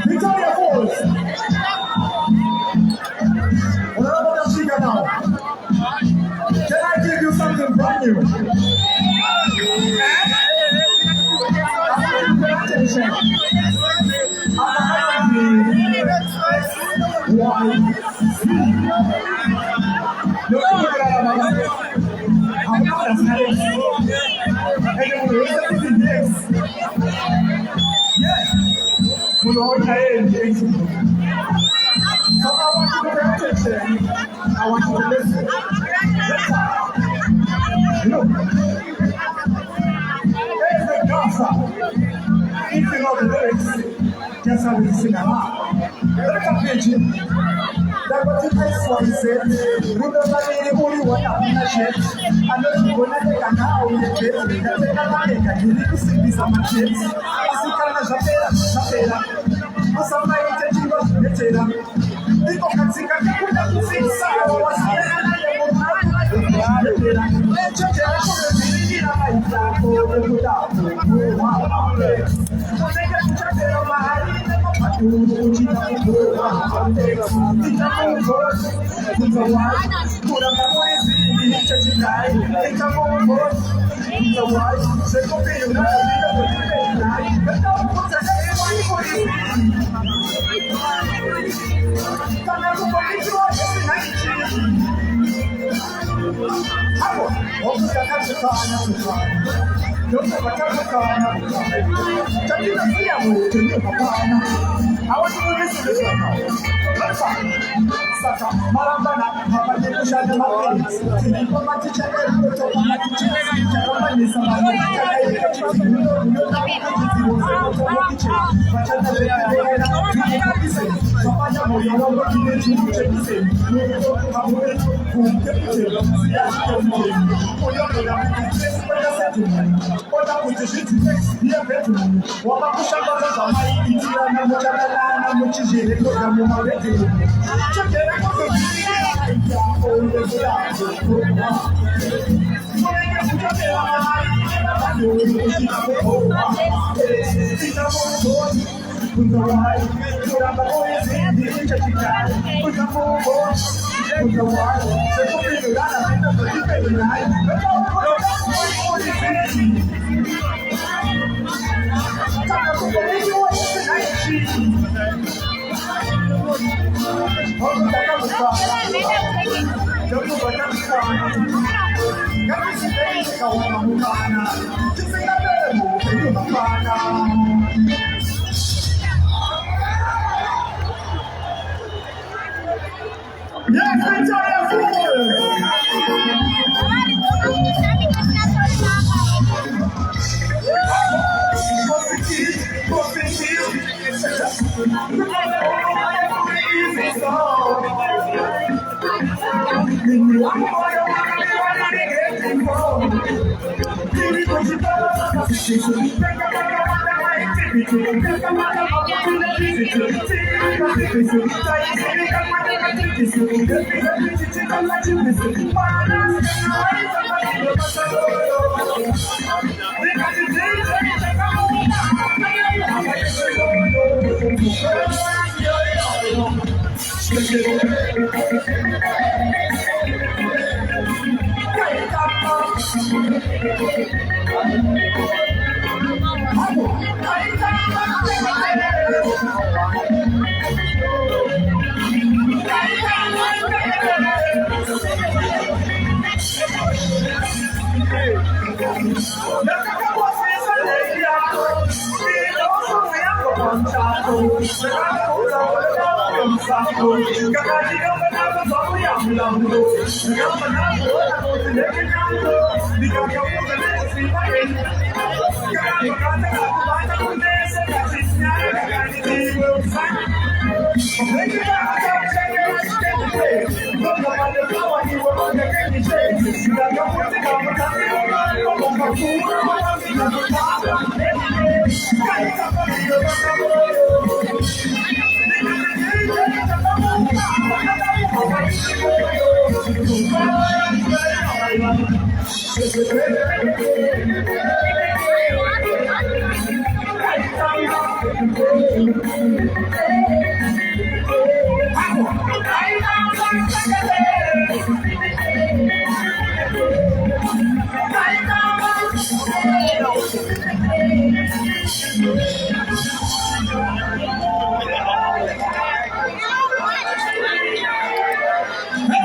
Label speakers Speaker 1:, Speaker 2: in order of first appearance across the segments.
Speaker 1: Victoria Falls. I want you to listen. Look, there's a dancer. If you know the lyrics, just how we sing along. Look at me, that was the next one said. Remember the only one up in the shed. I know you want to take a cow in the bed. You can take a leg and you need to sing this on my kids. I see Canada, What's up, my intention was to get it. People can sing a good sing songs. I want you to listen to this right now.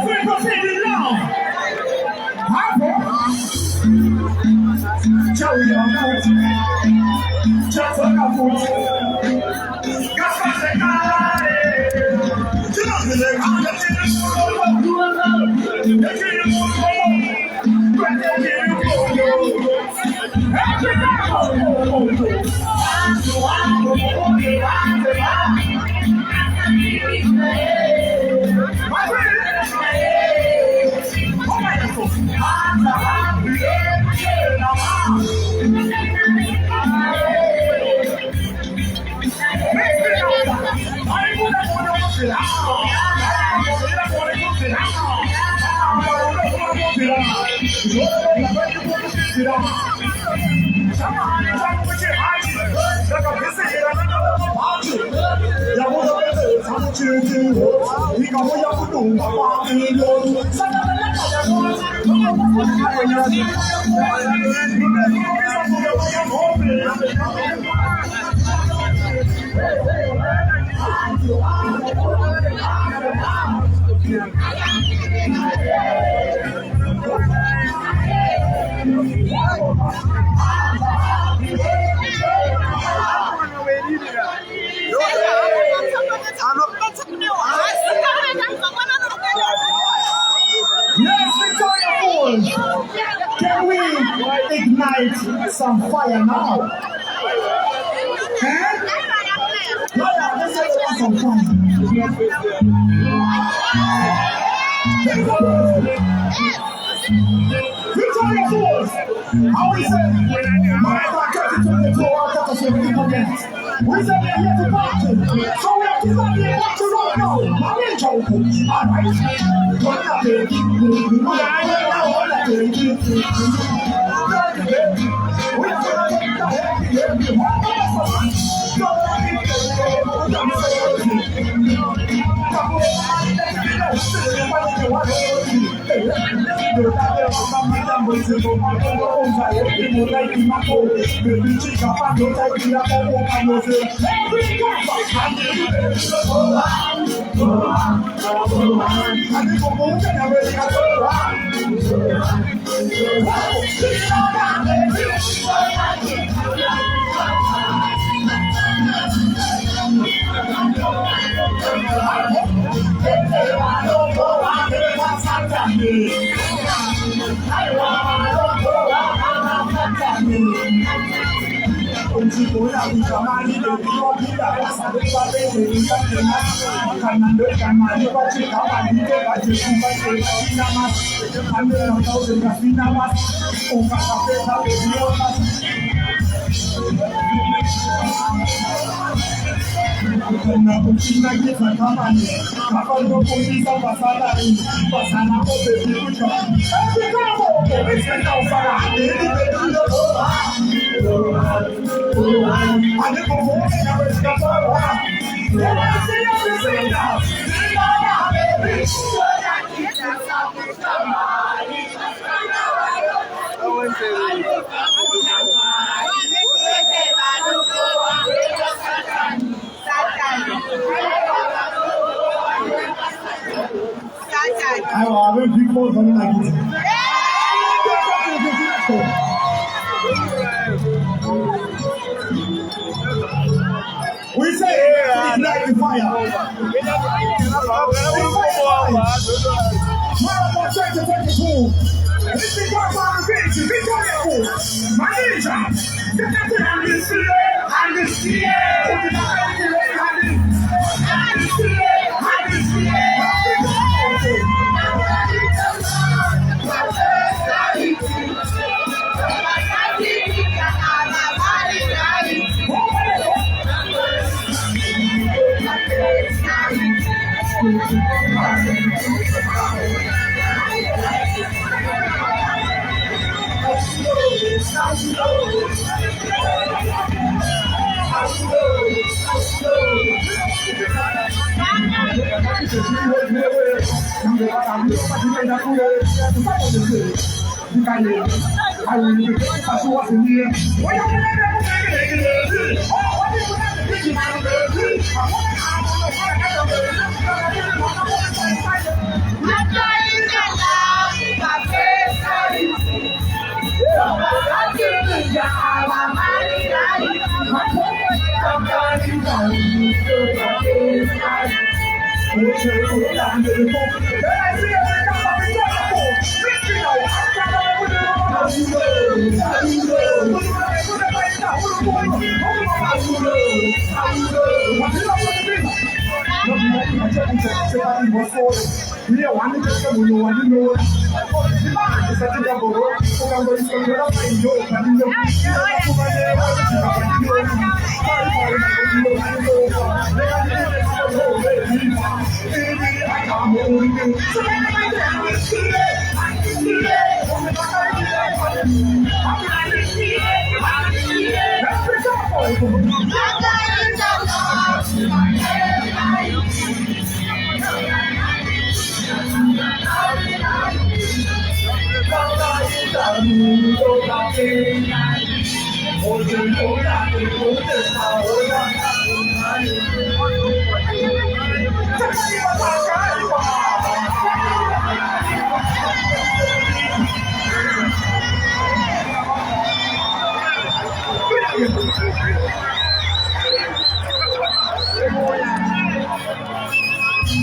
Speaker 1: we proceed now, Joey on foot, just on a foot. Yes, Victoria Falls. Can we ignite some fire now? Huh? Let's have some fire. Victoria Falls. How we say? We said we're here to party, so we have to start here to rock now. I'm in joking, alright? What up, baby? We say ignite the fire. Marathon 2022. It's the God on the beach. Victoria Falls. My ninja. Get that thing on this field. On this field. I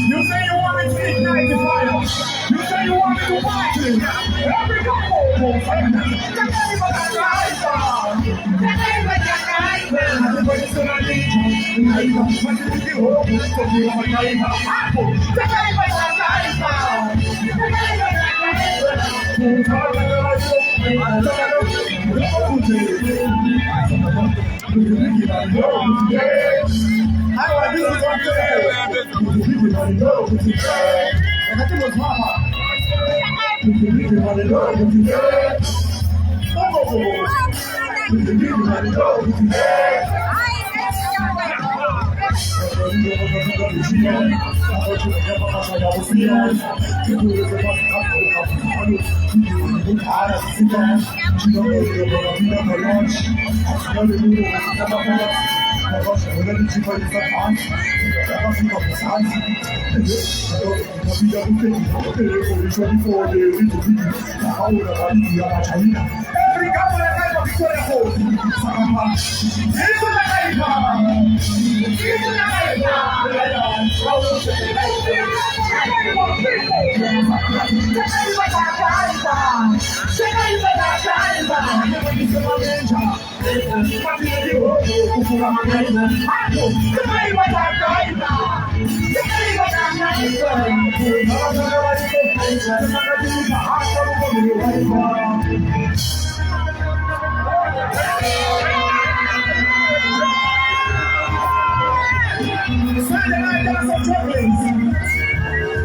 Speaker 1: You say you want me to ignite the fire. You say you want me to fight it. Every couple will fight it.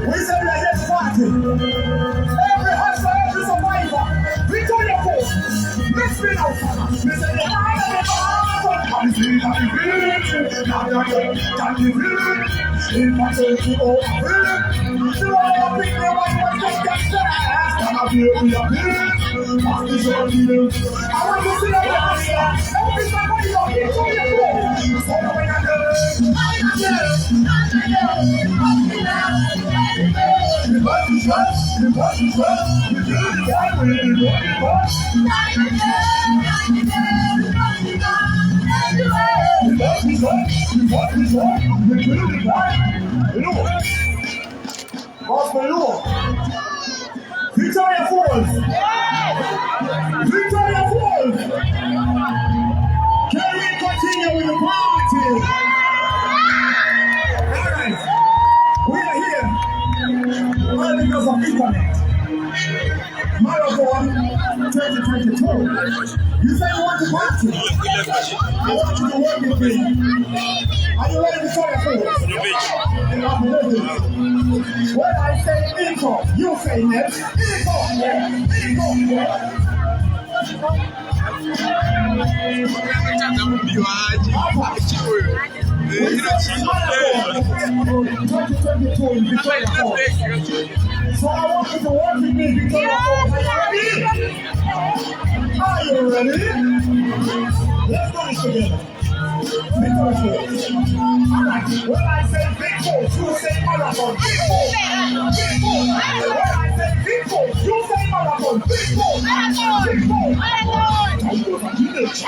Speaker 1: We said we are just fighting. Every hustler, every survivor, Victoria Force, let's be out. We said the higher the power, and see that the village, not the village, in my soul to all village. You are the big one, but just get fast. And I'll be able to village, pass the short village. I want to see the hustler, every survivor, Victoria Force. So when I go, Victoria Falls! Victoria Falls! Can we continue with the party? Alright, we are here all because of internet. Marathon 2022. You say you want to party? I want you to work with me. Are you ready to try it first? When I say info, you say next. Info, info. So I want you to work with me because are you ready? Let's do this together. Victoria. Alright, when I say big force, you say marathon. Big force. Big force. When I say big force, you say marathon. Big force. Big force. Big force.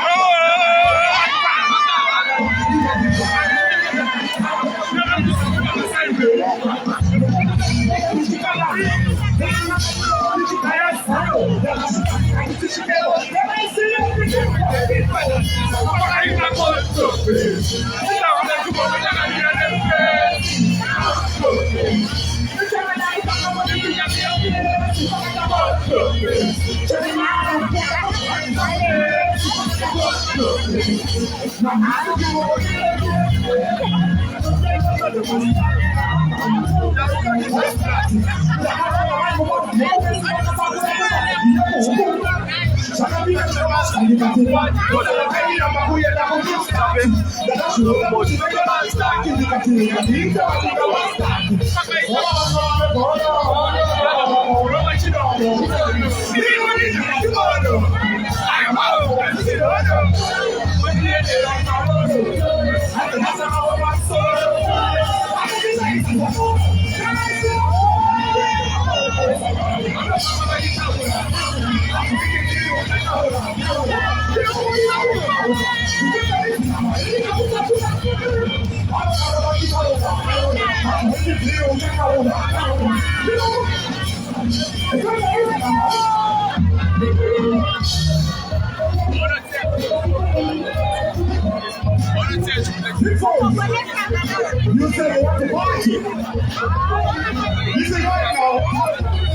Speaker 1: You say you want to party. You say right now,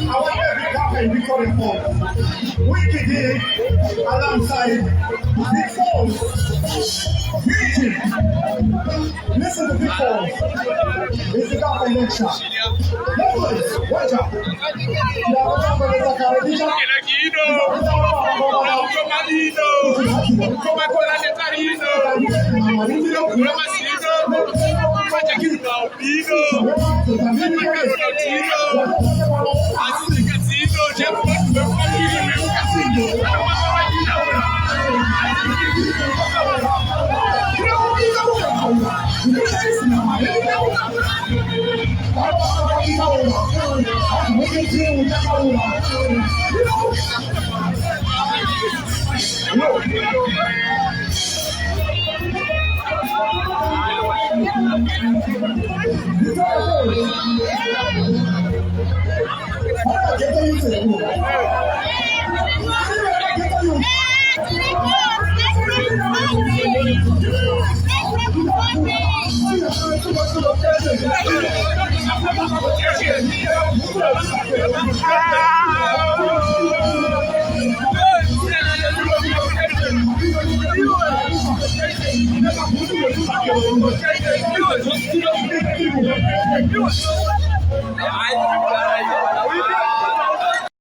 Speaker 1: I want every cafe we calling for. Wicked here, alongside Big Falls. Virgin. Listen to Big Falls. It's the cafe lecture. Boys, watch out. You are a member of the Caribbean.